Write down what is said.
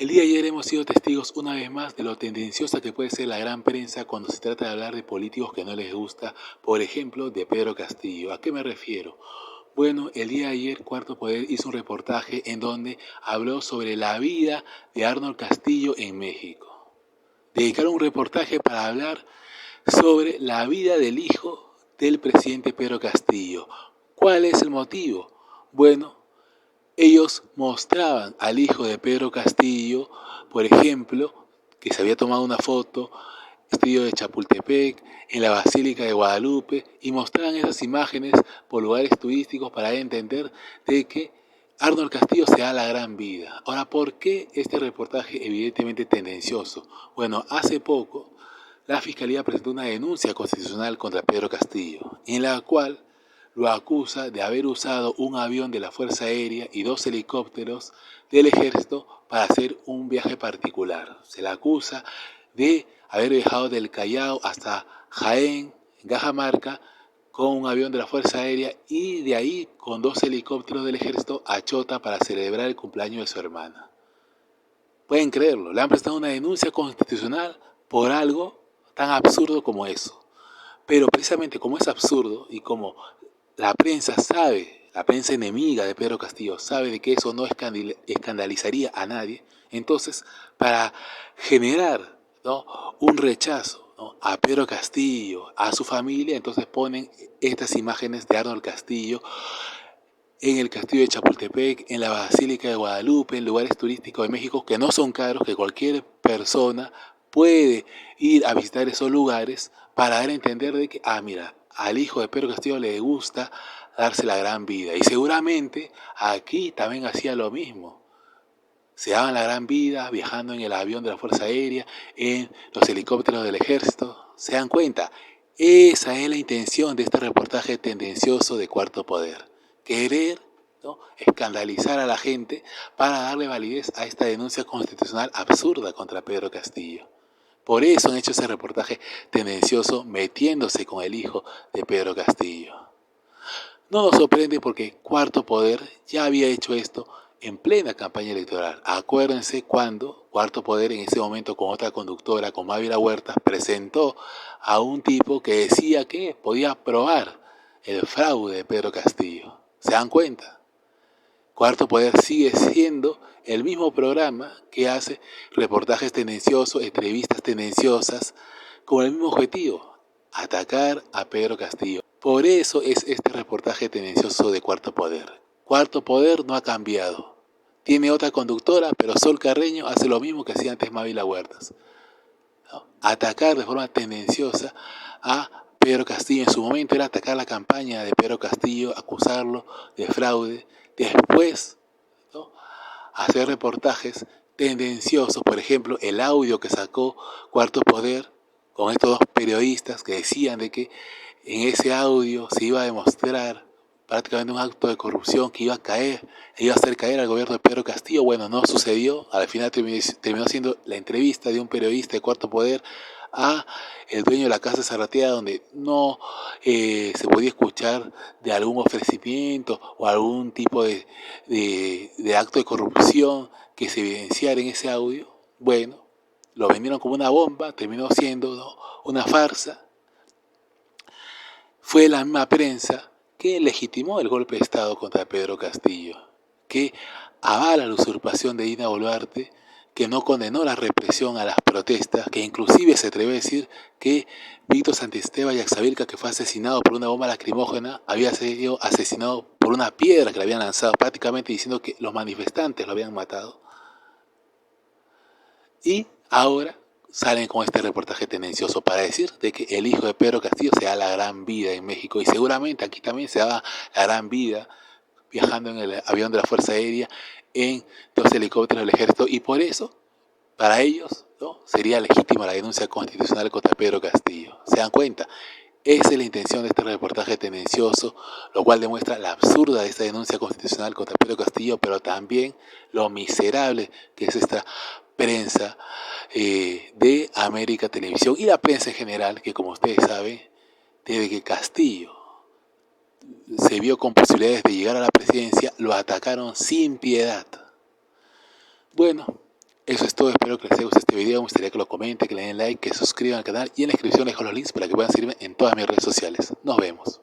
El día de ayer hemos sido testigos una vez más de lo tendenciosa que puede ser la gran prensa cuando se trata de hablar de políticos que no les gusta, por ejemplo, de Pedro Castillo. ¿A qué me refiero? Bueno, el día de ayer Cuarto Poder hizo un reportaje en donde habló sobre la vida de Arnold Castillo en México. Dedicaron un reportaje para hablar sobre la vida del hijo del presidente Pedro Castillo. ¿Cuál es el motivo? Bueno, ellos mostraban al hijo de Pedro Castillo, por ejemplo, que se había tomado una foto, estudio de Chapultepec, en la Basílica de Guadalupe, y mostraban esas imágenes por lugares turísticos para entender de que Arnold Castillo se da la gran vida. Ahora, ¿por qué este reportaje evidentemente tendencioso? Bueno, hace poco la Fiscalía presentó una denuncia constitucional contra Pedro Castillo, en la cual lo acusa de haber usado un avión de la Fuerza Aérea y 2 helicópteros del Ejército para hacer un viaje particular. Se le acusa de haber viajado del Callao hasta Jaén, en Cajamarca, con un avión de la Fuerza Aérea y de ahí con 2 helicópteros del Ejército a Chota para celebrar el cumpleaños de su hermana. Pueden creerlo, le han prestado una denuncia constitucional por algo tan absurdo como eso. Pero precisamente como es absurdo y como la prensa sabe, la prensa enemiga de Pedro Castillo sabe de que eso no escandalizaría a nadie, entonces para generar, ¿no?, un rechazo, ¿no?, a Pedro Castillo, a su familia, entonces ponen estas imágenes de Arnold Castillo en el castillo de Chapultepec, en la Basílica de Guadalupe, en lugares turísticos de México que no son caros, que cualquier persona puede ir a visitar esos lugares para dar a entender de que, mira, al hijo de Pedro Castillo le gusta darse la gran vida. Y seguramente aquí también hacía lo mismo. Se daban la gran vida viajando en el avión de la Fuerza Aérea, en los helicópteros del Ejército. ¿Se dan cuenta? Esa es la intención de este reportaje tendencioso de Cuarto Poder. Querer, ¿no?, escandalizar a la gente para darle validez a esta denuncia constitucional absurda contra Pedro Castillo. Por eso han hecho ese reportaje tendencioso metiéndose con el hijo de Pedro Castillo. No nos sorprende porque Cuarto Poder ya había hecho esto en plena campaña electoral. Acuérdense cuando Cuarto Poder, en ese momento con otra conductora, con Mávila Huertas, presentó a un tipo que decía que podía probar el fraude de Pedro Castillo. ¿Se dan cuenta? Cuarto Poder sigue siendo el mismo programa que hace reportajes tendenciosos, entrevistas tendenciosas, con el mismo objetivo: atacar a Pedro Castillo. Por eso es este reportaje tendencioso de Cuarto Poder. Cuarto Poder no ha cambiado. Tiene otra conductora, pero Sol Carreño hace lo mismo que hacía antes Mávila Huertas, ¿no? Atacar de forma tendenciosa a Pedro Castillo. En su momento era atacar la campaña de Pedro Castillo, acusarlo de fraude. Después, ¿no?, hacer reportajes tendenciosos. Por ejemplo, el audio que sacó Cuarto Poder con estos 2 periodistas que decían de que en ese audio se iba a demostrar prácticamente un acto de corrupción que iba a hacer caer al gobierno de Pedro Castillo. Bueno, no sucedió. Al final terminó siendo la entrevista de un periodista de Cuarto Poder a el dueño de la casa de Zarratea, donde no se podía escuchar de algún ofrecimiento o algún tipo de acto de corrupción que se evidenciara en ese audio. Bueno, lo vendieron como una bomba, terminó siendo, ¿no?, una farsa. Fue la misma prensa que legitimó el golpe de Estado contra Pedro Castillo, que avala la usurpación de Dina Boluarte, que no condenó la represión a las protestas, que inclusive se atrevió a decir que Víctor Santisteban Yaxavilca, que fue asesinado por una bomba lacrimógena, había sido asesinado por una piedra que le habían lanzado, prácticamente diciendo que los manifestantes lo habían matado. Y ahora salen con este reportaje tendencioso para decir de que el hijo de Pedro Castillo se da la gran vida en México, y seguramente aquí también se da la gran vida viajando en el avión de la Fuerza Aérea, en 2 helicópteros del Ejército, y por eso, para ellos, ¿no?, sería legítima la denuncia constitucional contra Pedro Castillo. ¿Se dan cuenta? Esa es la intención de este reportaje tendencioso, lo cual demuestra la absurda de esta denuncia constitucional contra Pedro Castillo, pero también lo miserable que es esta prensa de América Televisión y la prensa en general, que, como ustedes saben, desde que Castillo se vio con posibilidades de llegar a la presidencia, lo atacaron sin piedad. Bueno, Eso es todo, espero que les haya gustado este video, me gustaría que lo comenten, que le den like, que se suscriban al canal y en la descripción les dejo los links para que puedan seguirme en todas mis redes sociales. Nos vemos.